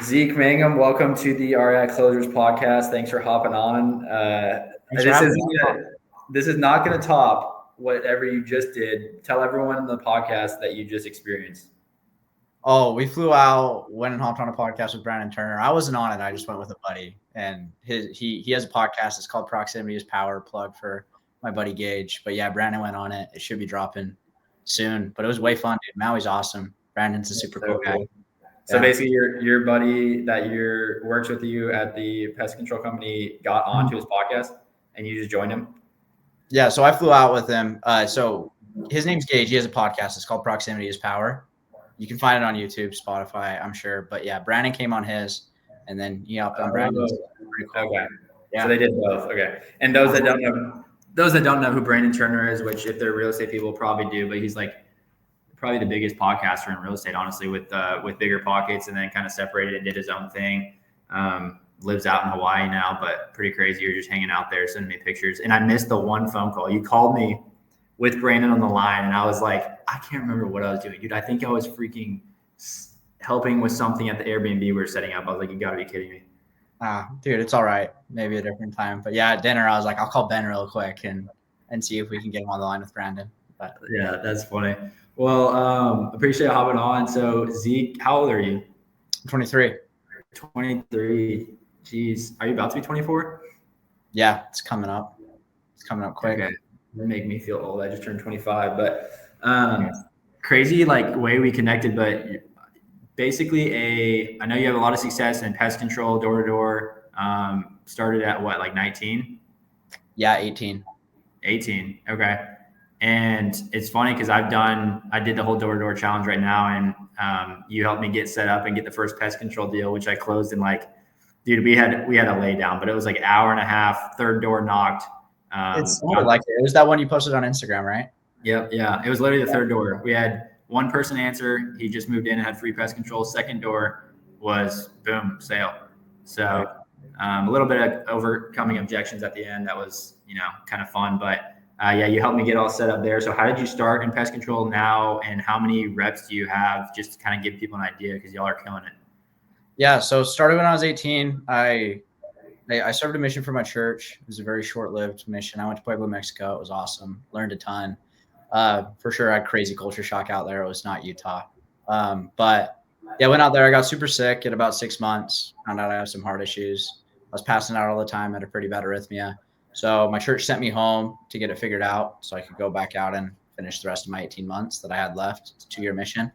Zeke Mangum, welcome to the REI Closers podcast. Thanks for hopping on. This is not going to top whatever you just did. Tell everyone in the podcast that you just experienced. Oh, we flew out, went and hopped on a podcast with Brandon Turner. I wasn't on it. I just went with a buddy, and he has a podcast. It's called Proximity is Power. Plug for my buddy Gage. But yeah, Brandon went on it. It should be dropping soon. But it was way fun, dude. Maui's awesome. Brandon's a super cool guy. So basically, your buddy that works with you at the pest control company got onto his podcast, and you just joined him. Yeah, so I flew out with him. So his name's Gage. He has a podcast. It's called Proximity is Power. You can find it on YouTube, Spotify, I'm sure. But yeah, Brandon came on his, and then he hopped on Brandon's. Cool. Okay. Yeah. So they did both. Okay. And those that don't know who Brandon Turner is, which if they're real estate people probably do, but he's like probably the biggest podcaster in real estate, honestly, with bigger pockets, and then kind of separated and did his own thing. Lives out in Hawaii now, but pretty crazy. You're just hanging out there, sending me pictures. And I missed the one phone call. You called me with Brandon on the line, and I was like, I can't remember what I was doing, dude. I think I was freaking helping with something at the Airbnb we were setting up. I was like, you got to be kidding me. Dude, it's all right. Maybe a different time. But yeah, at dinner, I was like, I'll call Ben real quick and see if we can get him on the line with Brandon. But yeah, that's funny. Well, appreciate hopping on. So Zeke, how old are you? 23. 23. Jeez. Are you about to be 24? Yeah, it's coming up. It's coming up quick. Okay. They make me feel old. I just turned 25, but crazy like way we connected. But basically, I know you have a lot of success in pest control, door to door. Started at what, like 19? Yeah, 18. 18. Okay. And it's funny because I did the whole door to door challenge right now, and you helped me get set up and get the first pest control deal, which I closed in like, dude, we had a lay down, but it was like an hour and a half, third door knocked. It's like it was that one you posted on Instagram, right? Yep. Yeah. It was literally the third door. We had one person answer. He just moved in and had free pest control. Second door was boom, sale. So a little bit of overcoming objections at the end. That was, kind of fun. But yeah, you helped me get all set up there. So how did you start in pest control now, and how many reps do you have, just to kind of give people an idea, because y'all are killing it? Yeah. So started when I was 18. I served a mission for my church. It was a very short-lived mission. I went to Pueblo, Mexico. It was awesome. Learned a ton. For sure, I had crazy culture shock out there. It was not Utah. But yeah, I went out there. I got super sick at about 6 months. Found out I have some heart issues. I was passing out all the time. I had a pretty bad arrhythmia. So my church sent me home to get it figured out so I could go back out and finish the rest of my 18 months that I had left. It's a 2-year mission.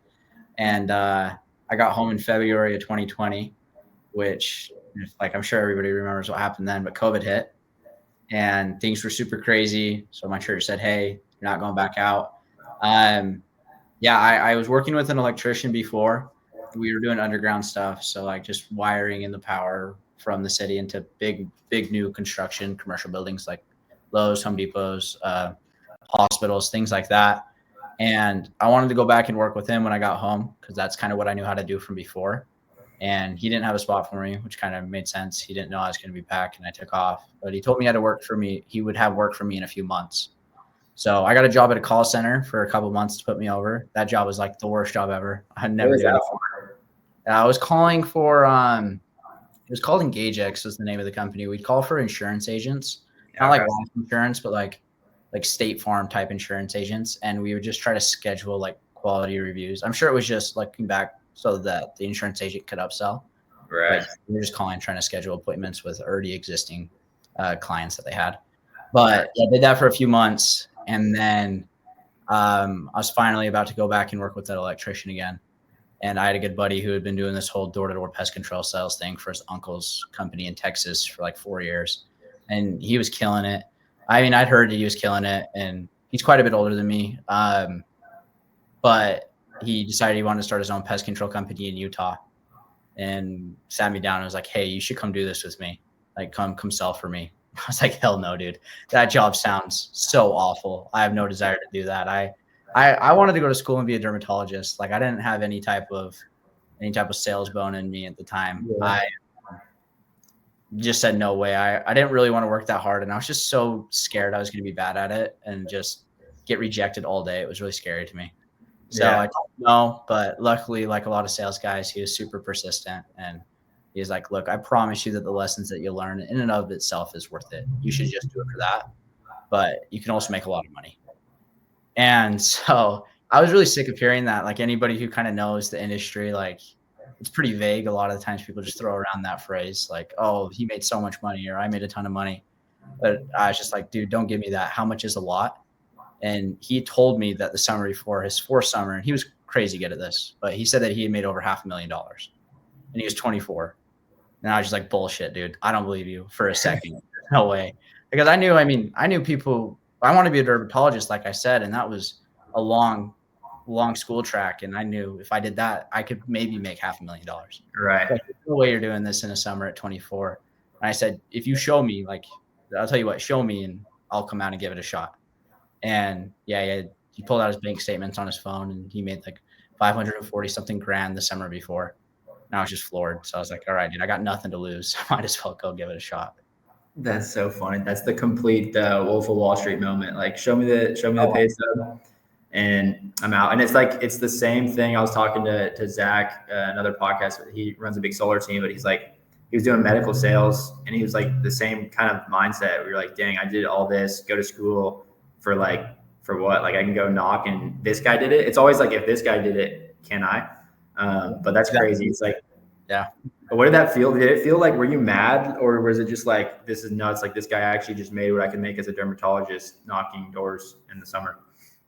And I got home in February of 2020, which, like, I'm sure everybody remembers what happened then, but COVID hit and things were super crazy. So my church said, hey, you're not going back out. I was working with an electrician before. We were doing underground stuff. So like just wiring in the power from the city into big new construction, commercial buildings like Lowe's, Home Depots, hospitals, things like that. And I wanted to go back and work with him when I got home, because that's kind of what I knew how to do from before. And he didn't have a spot for me, which kind of made sense. He didn't know I was going to be back, and I took off. But he told me he had to work for me. He would have work for me in a few months. So I got a job at a call center for a couple of months to put me over. That job was like the worst job ever. I never did it. I was calling for it was called EngageX was the name of the company. We'd call for insurance agents, not like life insurance, but like State Farm type insurance agents. And we would just try to schedule like quality reviews. I'm sure it was just looking back so that the insurance agent could upsell. Right. We were just calling, trying to schedule appointments with already existing clients that they had. But yeah, I did that for a few months. And then I was finally about to go back and work with that electrician again. And I had a good buddy who had been doing this whole door-to-door pest control sales thing for his uncle's company in Texas for like 4 years. And he was killing it. I mean, I'd heard that he was killing it, and he's quite a bit older than me. But he decided he wanted to start his own pest control company in Utah, and sat me down and was like, hey, you should come do this with me. Like, come sell for me. I was like, hell no, dude. That job sounds so awful. I have no desire to do that. I wanted to go to school and be a dermatologist. Like, I didn't have any type of sales bone in me at the time. Yeah. I just said no way. I didn't really want to work that hard, and I was just so scared I was going to be bad at it and just get rejected all day. It was really scary to me. So I told him no, but luckily, like a lot of sales guys, he was super persistent, and He's like, look, I promise you that the lessons that you learn in and of itself is worth it. You should just do it for that. But you can also make a lot of money. And so I was really sick of hearing that. Like anybody who kind of knows the industry, like it's pretty vague. A lot of the times people just throw around that phrase like, oh, he made so much money or I made a ton of money. But I was just like, dude, don't give me that. How much is a lot? And he told me that the summer before his fourth summer, and he was crazy good at this, but he said that he had made over $500,000 and he was 24. And I was just like, bullshit, dude. I don't believe you for a second. No way. Because I knew people. I want to be a dermatologist, like I said, and that was a long school track. And I knew if I did that, I could maybe make $500,000. Right. Like, there's no way you're doing this in a summer at 24. And I said, if you show me, like, I'll tell you what, show me and I'll come out and give it a shot. And yeah, he pulled out his bank statements on his phone and he made like 540 something grand the summer before. And I was just floored. So I was like, all right, dude, I got nothing to lose. I might as well go give it a shot. That's so funny. That's the complete Wolf of Wall Street moment. Like, show me the pay stub, and I'm out. And it's like it's the same thing. I was talking to Zach, another podcast. He runs a big solar team, but he's like he was doing medical sales, and he was like the same kind of mindset. We were like, dang, I did all this, go to school for what? Like I can go knock, and this guy did it. It's always like if this guy did it, can I? But that's crazy. It's like, yeah. What did that feel? Did it feel like, were you mad, or was it just like, this is nuts? Like this guy actually just made what I could make as a dermatologist knocking doors in the summer.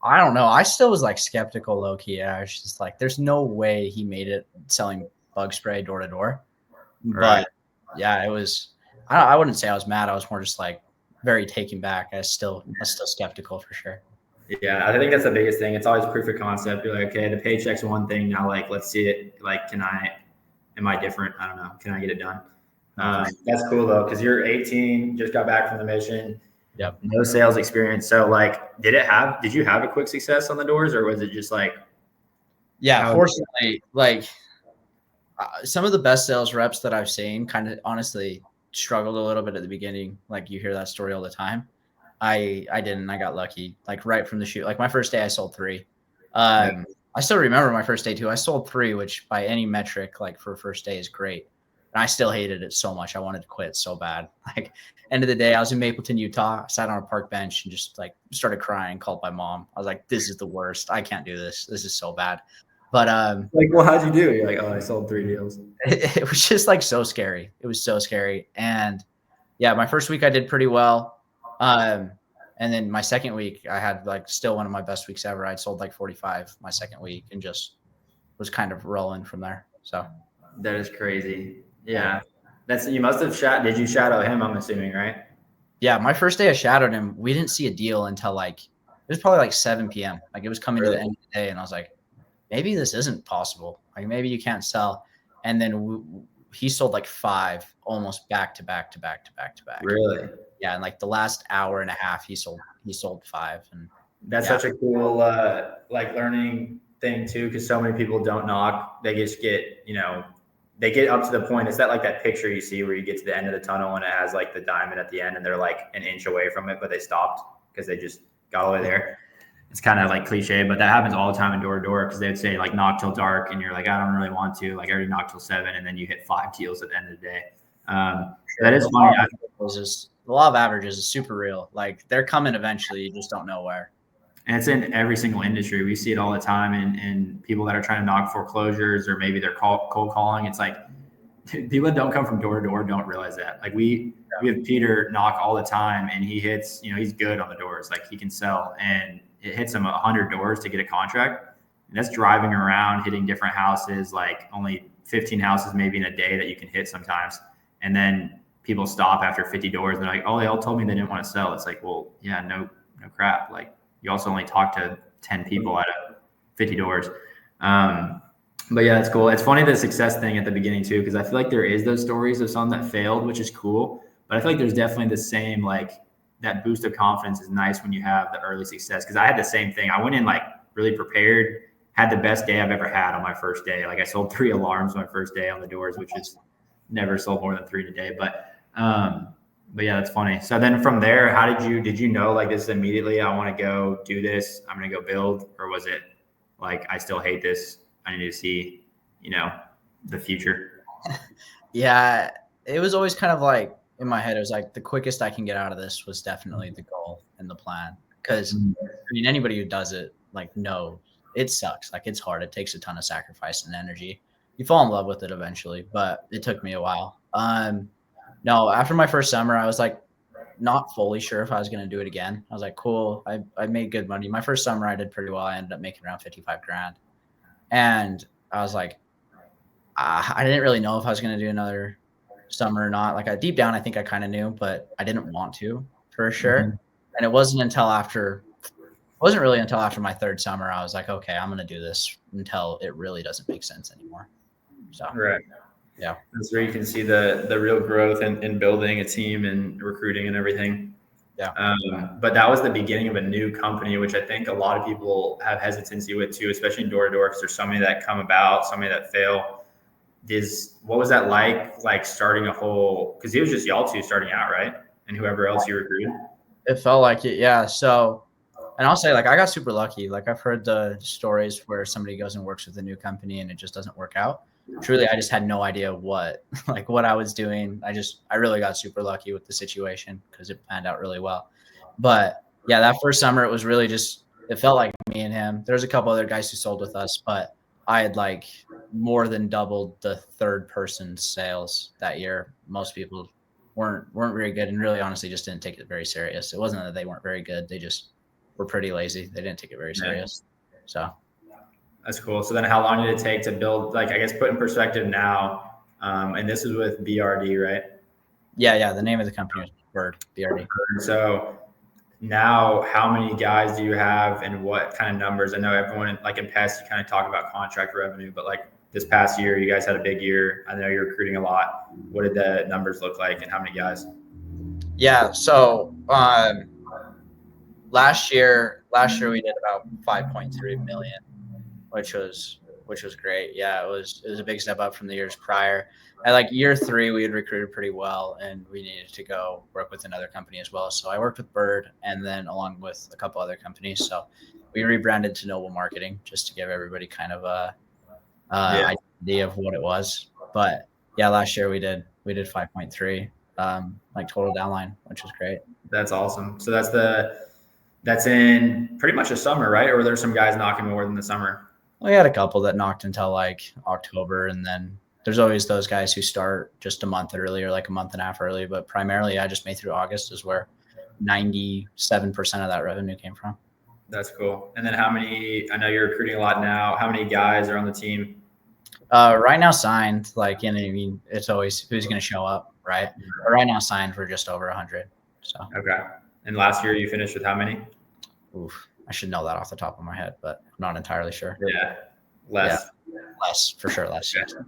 I don't know. I still was like skeptical low key. I was just like, there's no way he made it selling bug spray door to door. Right. But yeah, it was, I wouldn't say I was mad. I was more just like very taken back. I was still skeptical for sure. Yeah, I think that's the biggest thing. It's always proof of concept. You're like, okay, the paycheck's one thing. Now, like, let's see it. Like, am I different? I don't know. Can I get it done? That's cool though, because you're 18, just got back from the mission. Yep. No sales experience. So like, did you have a quick success on the doors, or was it just like? Yeah, fortunately, like some of the best sales reps that I've seen kind of honestly struggled a little bit at the beginning. Like you hear that story all the time. I didn't. I got lucky. Like right from the shoot. Like my first day, I sold 3. I still remember my first day too. I sold 3, which by any metric, like for a first day, is great. And I still hated it so much. I wanted to quit so bad. Like end of the day, I was in Mapleton, Utah. I sat on a park bench and just like started crying. Called my mom. I was like, "This is the worst. I can't do this. This is so bad." But like, well, how'd you do? You're like, "Oh, I sold 3 deals." It was just like so scary. It was so scary. And yeah, my first week I did pretty well. And then my second week, I had like still one of my best weeks ever. I'd sold like 45 my second week and just was kind of rolling from there. So that is crazy. Yeah. You must have did you shadow him? I'm assuming, right? Yeah. My first day I shadowed him. We didn't see a deal until like, it was probably like 7 PM. Like it was coming to the end of the day. And I was like, maybe this isn't possible. Like maybe you can't sell. And then he sold like 5 almost back to back. Really? Yeah, and like the last hour and a half, he sold 5, and that's such a cool like learning thing too, because so many people don't knock. They just get they get up to the point. It's that picture you see where you get to the end of the tunnel and it has like the diamond at the end, and they're like an inch away from it, but they stopped because they just got all the way there. It's kind of like cliche, but that happens all the time in door to door, because they'd say like knock till dark, and you're like, I don't really want to. Like I already knocked till 7, and then you hit 5 deals at the end of the day. That is funny. The law of averages is super real. Like they're coming eventually. You just don't know where. And it's in every single industry. We see it all the time in people that are trying to knock foreclosures, or maybe they're cold calling. It's like people that don't come from door to door don't realize that. Like we have Peter knock all the time, and he hits, he's good on the doors. Like he can sell, and it hits him 100 doors to get a contract. And that's driving around, hitting different houses, like only 15 houses maybe in a day that you can hit sometimes. And then people stop after 50 doors. And they're like, oh, they all told me they didn't want to sell. It's like, well, yeah, no crap. Like you also only talk to 10 people out of 50 doors. But yeah, it's cool. It's funny, the success thing at the beginning too, because I feel like there is those stories of some that failed, which is cool. But I feel like there's definitely the same, like that boost of confidence is nice when you have the early success. Because I had the same thing. I went in like really prepared, had the best day I've ever had on my first day. Like I sold 3 alarms my first day on the doors, which is never sold more than 3 in a day. But yeah, that's funny. So then from there, how did you know, like this is immediately, I want to go do this, I'm going to go build? Or was it like, I still hate this, I need to see, the future? Yeah, it was always kind of like in my head, it was like the quickest I can get out of this was definitely the goal and the plan. Because I mean, anybody who does it like knows it sucks. Like it's hard. It takes a ton of sacrifice and energy. You fall in love with it eventually, but it took me a while. No, after my first summer, I was like not fully sure if I was going to do it again. I was like, cool. I made good money. My first summer, I did pretty well. I ended up making around 55 grand. And I was like, I didn't really know if I was going to do another summer or not. Like deep down, I think I kind of knew, but I didn't want to for sure. And it wasn't really until after my third summer, I was like, okay, I'm going to do this until it really doesn't make sense anymore. So, Right. Yeah. That's where you can see the real growth in building a team and recruiting and everything. Yeah. But that was the beginning of a new company, which I think a lot of people have hesitancy with too, especially in door to door, because there's so many that come about, so many that fail. What was that like starting a whole, because it was just y'all two starting out, right? And whoever else you recruited? It felt like it. Yeah. So, and I'll say, like, I got super lucky. Like, I've heard the stories where somebody goes and works with a new company and it just doesn't work out. Truly, I just had no idea what I was doing. I really got super lucky with the situation because it panned out really well. But yeah, that first summer, it was really just, it felt like me and him. There's a couple other guys who sold with us, but I had like more than doubled the third person sales that year. Most people weren't very good and really honestly just didn't take it very serious. It wasn't that they weren't very good. They just were pretty lazy. They didn't take it very serious. So that's cool. So then how long did it take to build, like, I guess put in perspective now, and this is with BRD, right? Yeah. The name of the company is Bird, BRD. So now how many guys do you have and what kind of numbers? I know everyone like in Pest, you kind of talk about contract revenue, but like this past year, you guys had a big year. I know you're recruiting a lot. What did the numbers look like and how many guys? Yeah. So last year we did about 5.3 million, which was great. Yeah, it was a big step up from the years prior. At like year 3, we had recruited pretty well, and we needed to go work with another company as well. So I worked with Bird, and then along with a couple other companies. So we rebranded to Noble Marketing just to give everybody kind of a idea of what it was. But yeah, last year we did 5.3 like total downline, which was great. That's awesome. So that's in pretty much the summer, right? Or were there some guys knocking more than the summer? We had a couple that knocked until like October, and then there's always those guys who start just a month early or like a month and a half early. But primarily, I just made through August is where 97% of that revenue came from. That's cool. And then how many? I know you're recruiting a lot now. How many guys are on the team? Right now, signed. Like, I mean, it's always who's going to show up, right? But right now, signed for just over 100. So okay. And last year, you finished with how many? Oof. I should know that off the top of my head, but I'm not entirely sure. Yeah, less. Yeah. Less, for sure, less. Okay.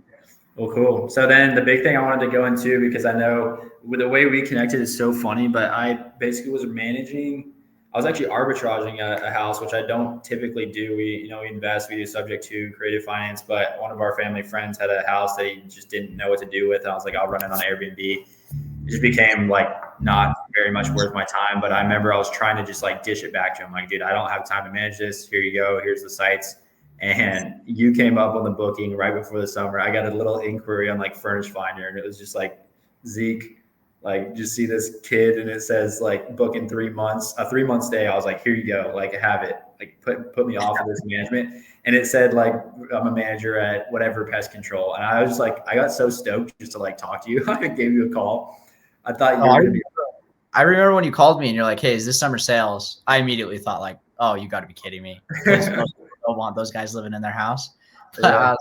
Well, cool. So then the big thing I wanted to go into, because I know with the way we connected is so funny, but I basically was I was actually arbitraging a house, which I don't typically do. We invest, we do subject to creative finance, but one of our family friends had a house that he just didn't know what to do with. And I was like, I'll run it on Airbnb. It just became like not very much worth my time. But I remember I was trying to just like dish it back to him. Like, dude, I don't have time to manage this. Here you go. Here's the sites. And you came up on the booking right before the summer. I got a little inquiry on like Furnish Finder, and it was just like, Zeke, like, just see this kid, and it says like book in 3 months, a 3-month stay. I was like, here you go, like have it, like put me off of this management. And it said like I'm a manager at whatever pest control, and I was just like, I got so stoked just to like talk to you. I gave you a call. I thought I remember when you called me and you're like, hey, is this summer sales? I immediately thought like, oh, you got to be kidding me. Don't want those guys living in their house. Yeah.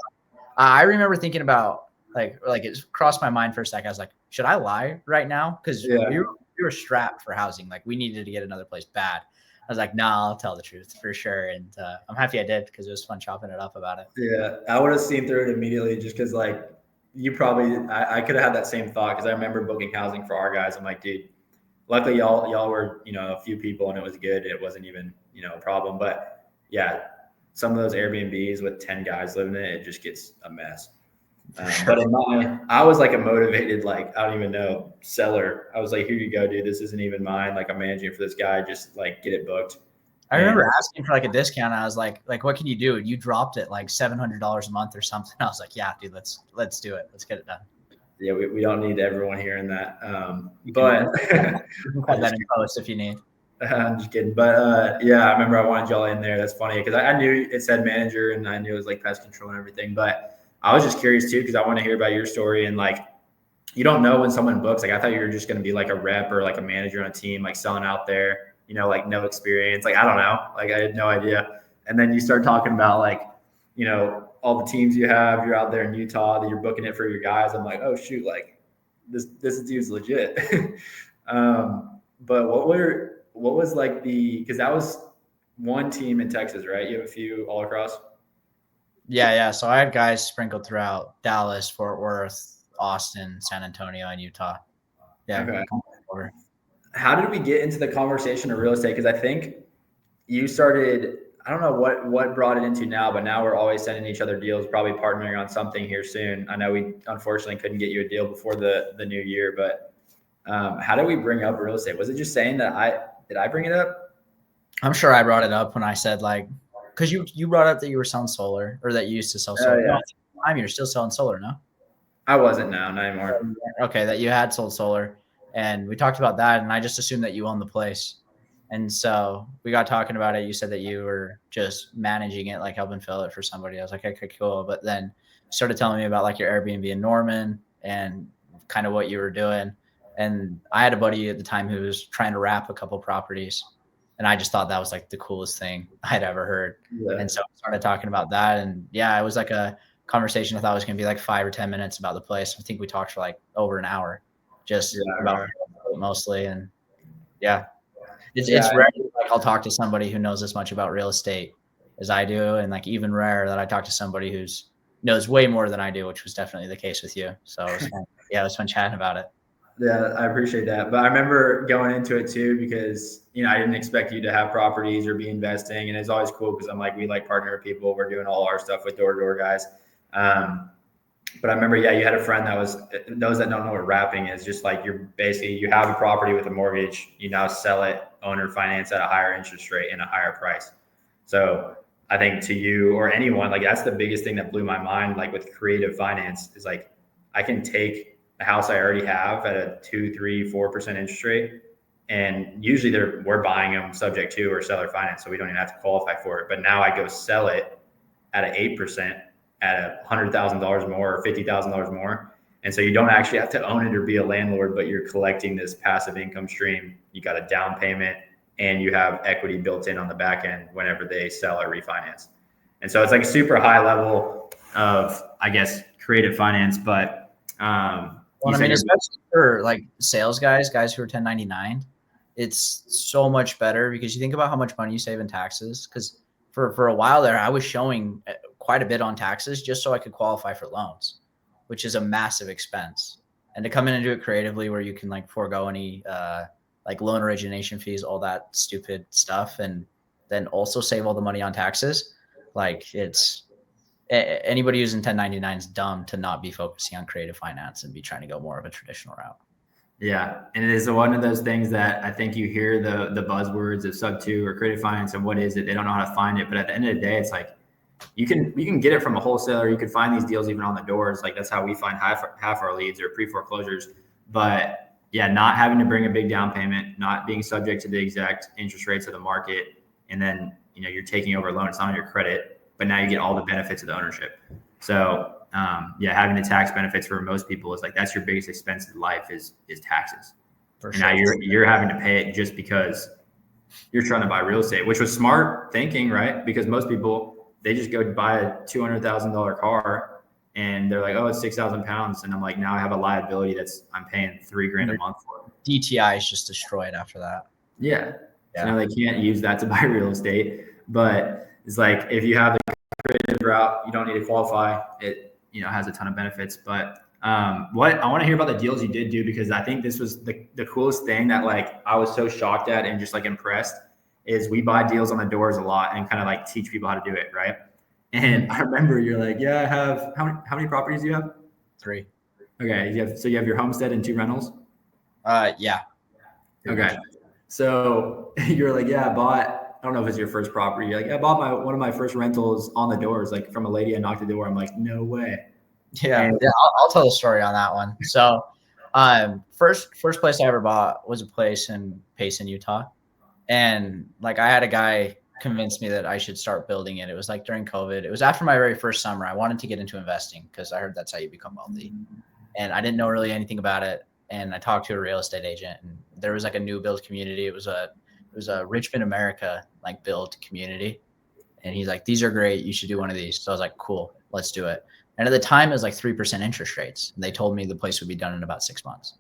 I remember thinking about like it crossed my mind for a second. I was like, should I lie right now? Because we were strapped for housing. Like we needed to get another place bad. I was like, nah, I'll tell the truth for sure. And I'm happy I did because it was fun chopping it up about it. Yeah, I would have seen through it immediately just because like you probably, I could have had that same thought because I remember booking housing for our guys. I'm like, dude, luckily y'all were, a few people and it was good. It wasn't even, a problem. But yeah, some of those Airbnbs with 10 guys living in it, it just gets a mess. But I was like a motivated, like, I don't even know, seller. I was like, here you go, dude. This isn't even mine. Like I'm managing for this guy. Just like get it booked. I remember asking for like a discount. I was like, what can you do? You dropped it like $700 a month or something. I was like, yeah, dude, let's do it. Let's get it done. Yeah, we don't need everyone hearing that. But you can cut that in post if you need. I'm just kidding. But yeah, I remember I wanted y'all in there. That's funny because I knew it said manager and I knew it was like pest control and everything. But I was just curious too because I want to hear about your story and like you don't know when someone books. Like I thought you were just going to be like a rep or like a manager on a team, like selling out there, you know, like no experience. Like I don't know. Like I had no idea. And then you start talking about like, you know, all the teams you have, you're out there in Utah, that you're booking it for your guys. I'm like, oh shoot, like this dude's legit. But what was like because that was one team in Texas, right? You have a few all across. Yeah. So I had guys sprinkled throughout Dallas, Fort Worth, Austin, San Antonio, and Utah. Yeah. Okay. How did we get into the conversation of real estate? Because I think you started, I don't know what brought it into now, but now we're always sending each other deals, probably partnering on something here soon. I know we unfortunately couldn't get you a deal before the new year, but how did we bring up real estate? Was it just saying that did I bring it up? I'm sure I brought it up when I said like, because you brought up that you were selling solar or that you used to sell solar. Yeah. No, you're still selling solar, no? I wasn't now, not anymore. Okay, that you had sold solar. And we talked about that, and I just assumed that you owned the place. And so we got talking about it. You said that you were just managing it, like helping fill it for somebody. I was like, okay, cool. But then you started telling me about like your Airbnb in Norman and kind of what you were doing. And I had a buddy at the time who was trying to wrap a couple properties. And I just thought that was like the coolest thing I'd ever heard. Yeah. And so I started talking about that. And yeah, it was like a conversation I thought was going to be like 5 or 10 minutes about the place. I think we talked for like over an hour just about mostly. And yeah, it's rare like I'll talk to somebody who knows as much about real estate as I do. And like even rare that I talk to somebody who's knows way more than I do, which was definitely the case with you. So it was fun. Yeah, it was fun chatting about it. Yeah, I appreciate that. But I remember going into it too, because, you know, I didn't expect you to have properties or be investing. And it's always cool because I'm like, we like partner with people. We're doing all our stuff with door-to-door guys. But I remember, yeah, you had a friend that was, those that don't know what wrapping is, just like you have a property with a mortgage, you now sell it owner finance at a higher interest rate and a higher price. So I think to you or anyone, like that's the biggest thing that blew my mind, like with creative finance is like, I can take a house I already have at a 2, 3, 4% interest rate. And usually we're buying them subject to or seller finance. So we don't even have to qualify for it. But now I go sell it at an 8% at $100,000 more or $50,000 more. And so you don't actually have to own it or be a landlord, but you're collecting this passive income stream. You got a down payment and you have equity built in on the back end whenever they sell or refinance. And so it's like a super high level of, I guess, creative finance, but well, I mean, especially for like sales guys who are 1099, it's so much better because you think about how much money you save in taxes. Because for a while there, I was showing quite a bit on taxes just so I could qualify for loans, which is a massive expense. And to come in and do it creatively where you can like forego any like loan origination fees, all that stupid stuff, and then also save all the money on taxes, like it's anybody who's in 1099 is dumb to not be focusing on creative finance and be trying to go more of a traditional route. Yeah. And it is one of those things that I think you hear the buzzwords of sub 2 or creative finance and what is it? They don't know how to find it. But at the end of the day, it's like, you can get it from a wholesaler. You can find these deals even on the doors. Like that's how we find half our leads or pre-foreclosures. But yeah, not having to bring a big down payment, not being subject to the exact interest rates of the market. And then, you know, you're taking over a loan. It's not on your credit, but now you get all the benefits of the ownership. So yeah, having the tax benefits for most people is like, that's your biggest expense in life is taxes. And now you're having to pay it just because you're trying to buy real estate, which was smart thinking, right? Because most people, they just go buy a $200,000 car and they're like, oh, it's 6,000 pounds. And I'm like, now I have a liability I'm paying $3,000 a month for. DTI is just destroyed after that. Yeah. So now they can't use that to buy real estate. But it's like, if you have the creative route, you don't need to qualify. It, you know, has a ton of benefits. But what I want to hear about the deals you did do, because I think this was the coolest thing that like I was so shocked at and just like impressed is we buy deals on the doors a lot and kind of like teach people how to do it. Right. And I remember you're like, yeah, I have, how many properties do you have? 3. Okay. So you have your homestead and 2 rentals? Yeah. Okay. So you're like, yeah, I don't know if it's your first property. You're like, I bought one of my first rentals on the doors, like from a lady I knocked the door. I'm like, no way. Yeah, I'll tell a story on that one. So, first place I ever bought was a place in Payson, Utah, and like I had a guy convince me that I should start building it. It was like during COVID. It was after my very first summer. I wanted to get into investing because I heard that's how you become wealthy, and I didn't know really anything about it. And I talked to a real estate agent, and there was like a new build community. It was a Richmond, America like build community. And he's like, these are great. You should do one of these. So I was like, cool, let's do it. And at the time, it was like 3% interest rates. And they told me the place would be done in about 6 months.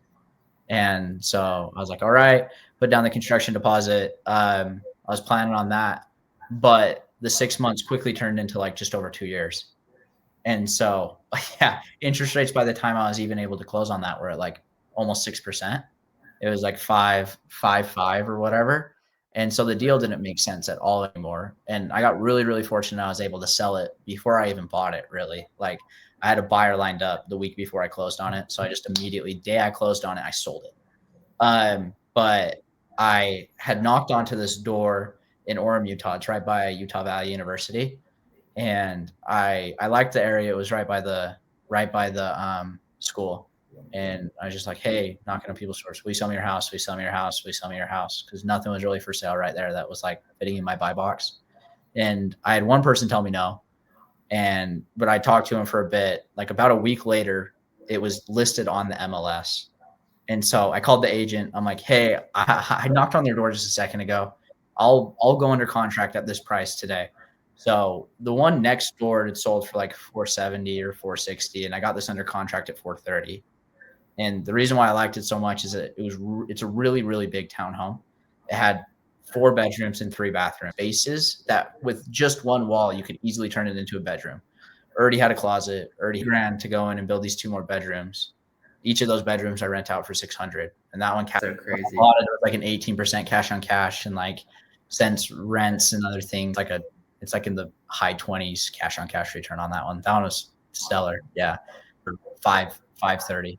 And so I was like, all right, put down the construction deposit. I was planning on that. But the 6 months quickly turned into like just over 2 years. And so, yeah, interest rates by the time I was even able to close on that were at like almost 6%. It was like 5.55 or whatever. And so the deal didn't make sense at all anymore. And I got really, really fortunate. I was able to sell it before I even bought it, really. Like I had a buyer lined up the week before I closed on it. So I just immediately, day I closed on it, I sold it. But I had knocked onto this door in Orem, Utah. It's right by Utah Valley University. And I liked the area. It was right by the school. And I was just like, hey, knocking on people's doors. Will you sell me your house? Will you sell me your house? Will you sell me your house? Because nothing was really for sale right there that was like fitting in my buy box. And I had one person tell me no. But I talked to him for a bit. Like about a week later, it was listed on the MLS. And so I called the agent. I'm like, hey, I knocked on their door just a second ago. I'll go under contract at this price today. So the one next door had sold for like 470 or 460, and I got this under contract at 430. And the reason why I liked it so much is that it's a really, really big townhome. It had 4 bedrooms and 3 bathroom spaces that with just one wall, you could easily turn it into a bedroom. Already had a closet, already grand to go in and build these 2 more bedrooms. Each of those bedrooms I rent out for 600. And that one so crazy. Like an 18% cash on cash and like cents rents and other things. It's like in the high 20s cash on cash return on that one. That one was stellar. Yeah. For 530.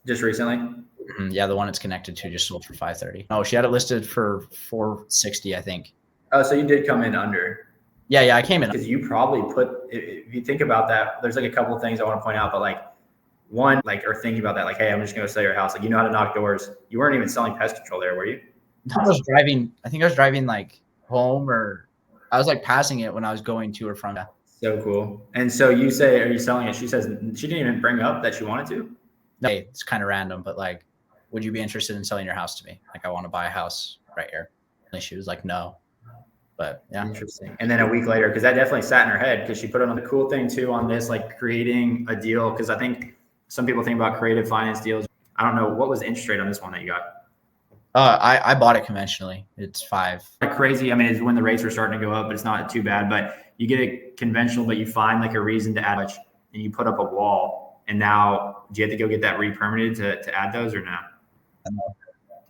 Just recently? Mm-hmm. Yeah, the one it's connected to just sold for 530. Oh, she had it listed for 460, I think. Oh, so you did come in under. Yeah, I came in. Because you probably if you think about that, there's like a couple of things I want to point out, but like one, like, or thinking about that, like, hey, I'm just going to sell your house. Like, you know how to knock doors. You weren't even selling pest control there, were you? I think I was driving like home, or I was like passing it when I was going to or from. Yeah. So cool. And so you say, are you selling it? She says she didn't even bring up that she wanted to. No, it's kind of random, but like, would you be interested in selling your house to me? Like, I want to buy a house right here. And she was like, no. But yeah. Interesting. And then a week later, because that definitely sat in her head, because she put it on the cool thing too on this, like creating a deal. Because I think some people think about creative finance deals. I don't know, what was the interest rate on this one that you got? I bought it conventionally. It's 5. Like crazy. I mean, it's when the rates were starting to go up, but it's not too bad. But you get it conventional, but you find like a reason to add much, and you put up a wall. And now, do you have to go get that re-permitted to add those or not?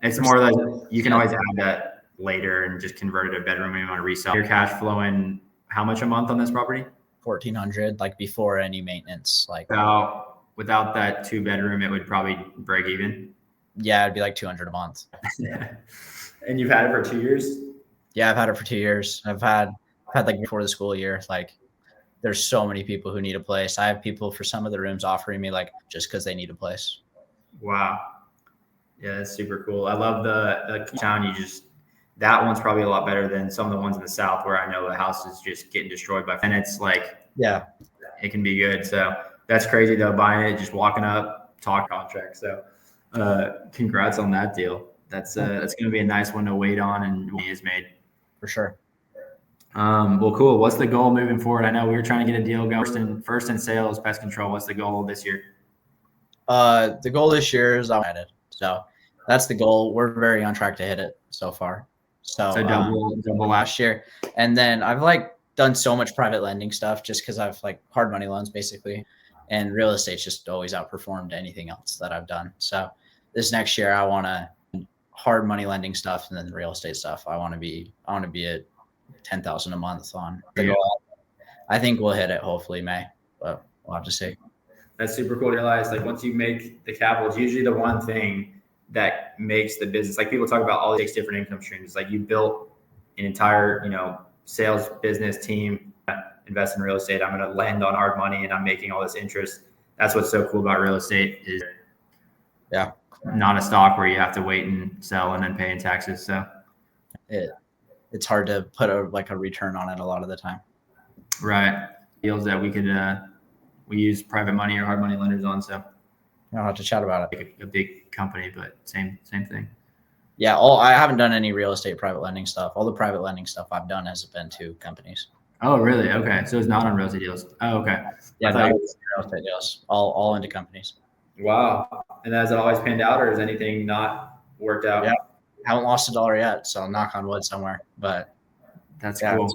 It's more like you can always add that later and just convert it to a bedroom when you want to resell. Your cash flowing how much a month on this property? $1,400, like before any maintenance. Like without that 2-bedroom, it would probably break even. Yeah, it'd be like $200 a month. Yeah. And you've had it for 2 years? Yeah, I've had it for 2 years. I've had like before the school year, like there's so many people who need a place. I have people for some of the rooms offering me like just because they need a place. Wow. Yeah, that's super cool. I love the town. That one's probably a lot better than some of the ones in the South where I know the house is just getting destroyed by, and it's like, yeah, it can be good. So that's crazy though, buying it, just walking up, talk contract. So congrats on that deal. That's going to be a nice one to wait on and when it is made. For sure. Well, cool. What's the goal moving forward? I know we were trying to get a deal going first in sales, pest control. What's the goal this year? The goal this year is I'm at it. So that's the goal. We're very on track to hit it so far. So double last year. And then I've like done so much private lending stuff just because I've like hard money loans basically. And real estate's just always outperformed anything else that I've done. So this next year I want to hard money lending stuff and then the real estate stuff. I want to be at 10,000 a month on the goal. I think we'll hit it hopefully May, but we'll have to see. That's super cool to realize. Like once you make the capital, it's usually the one thing that makes the business. Like people talk about all 6 different income streams. Like you built an entire, sales business team, invest in real estate. I'm going to lend on hard money and I'm making all this interest. that's what's so cool about real estate is Yeah. not a stock where you have to wait and sell and then pay in taxes. So it's hard to put a return on it a lot of the time. Right. Deals that we could, we use private money or hard money lenders on. So I'll have to chat about it. like a big company, but same thing. Yeah. I haven't done any real estate private lending stuff. All the private lending stuff I've done has been to companies. Oh, really? Okay. So it's not on real estate deals. Oh, okay. Yeah. Not real estate deals, all into companies. Wow. And has it always panned out, or has anything not worked out? Yeah. Haven't lost $1 yet. So knock on wood somewhere, but that's cool.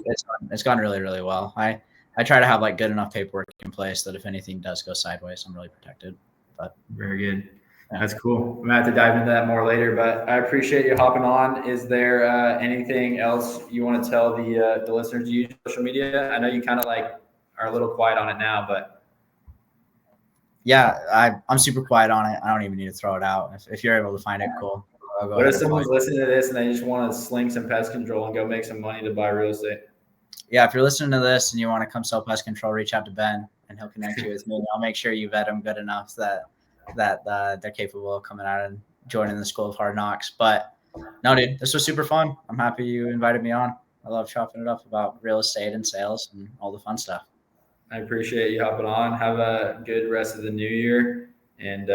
It's gone really, really well. I try to have good enough paperwork in place that if anything does go sideways, I'm really protected. But very good. Yeah. That's cool. I'm gonna have to dive into that more later, but I appreciate you hopping on. Is there anything else you want to tell the listeners? Do you use social media? I know you kind of are a little quiet on it now, but yeah, I'm super quiet on it. I don't even need to throw it out. If you're able to find it, cool. What if someone's listening to this and they just want to sling some pest control and go make some money to buy real estate? Yeah, if you're listening to this and you want to come sell pest control, reach out to Ben and he'll connect you with me. I'll make sure you vet them good enough that they're capable of coming out and joining the School of Hard Knocks. But no, dude, this was super fun. I'm happy you invited me on. I love chopping it up about real estate and sales and all the fun stuff. I appreciate you hopping on. Have a good rest of the new year, and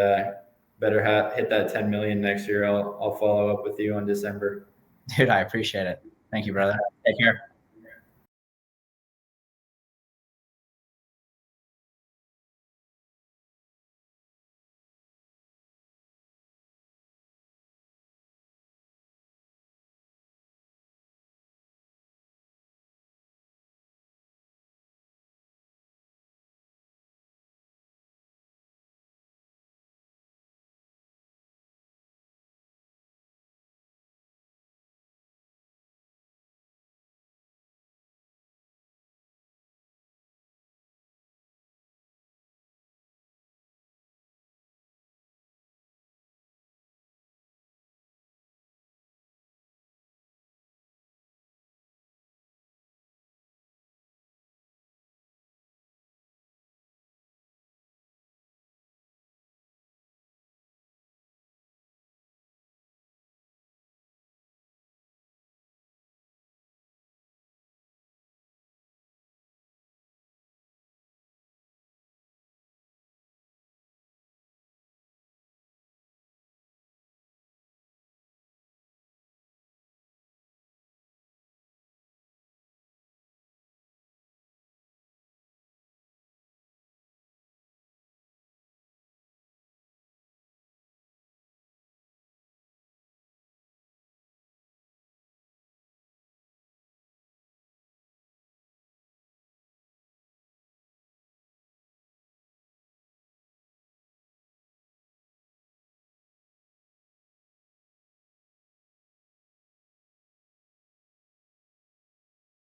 better hit that 10 million next year. I'll follow up with you in December. Dude, I appreciate it. Thank you, brother. Take care.